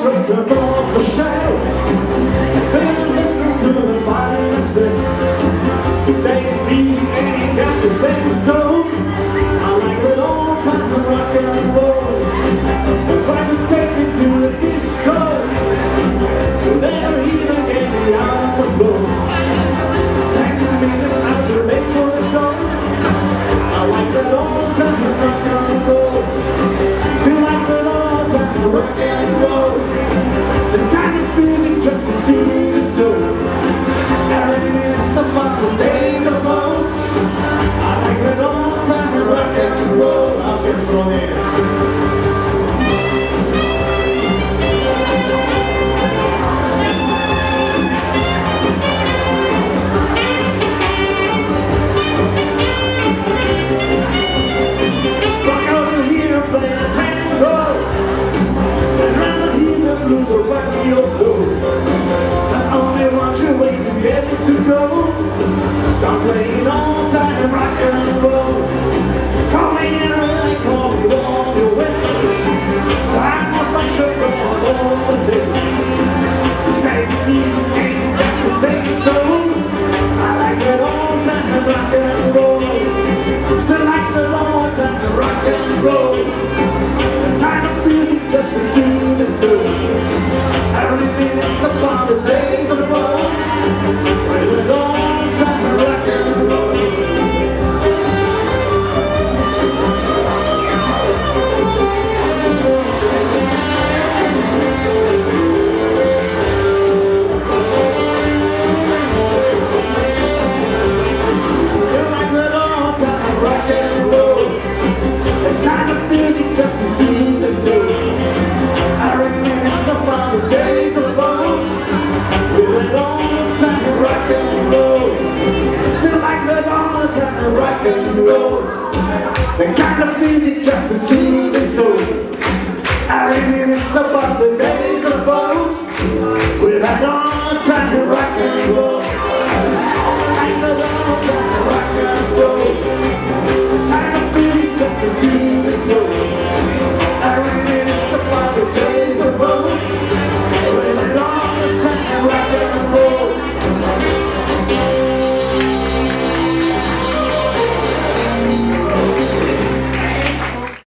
old records off the shelf. I sit and listen to them by myself. Today's music ain't got the same soul. I like that old time rock and roll. They try to take me to the disco. Never even get me out on the floor. 10 minutes I'll be late for the door. I like that old time rock and roll. Still like that old time rock and roll. The kind of music just to see the soul. I reminisce about the days of old. I like that old time rock and roll. I'll get thrown in. That's only one way to get it to go. Start playing old time rock and roll. Call me in early, call me on your way. Sign my functions all over the day. Today's music ain't got the same soul. I like that old time rock and roll. Still like the old time rock and roll. The kind of music just to soothe the soul. I reminisce about the days of old, with an old time rock and roll. Still like that old time rock and roll, the kind of music just to soothe the soul. I reminisce about the days of old, with an old time rock and roll. Still like that old time rock and roll, the kind of music just to soothe the soul.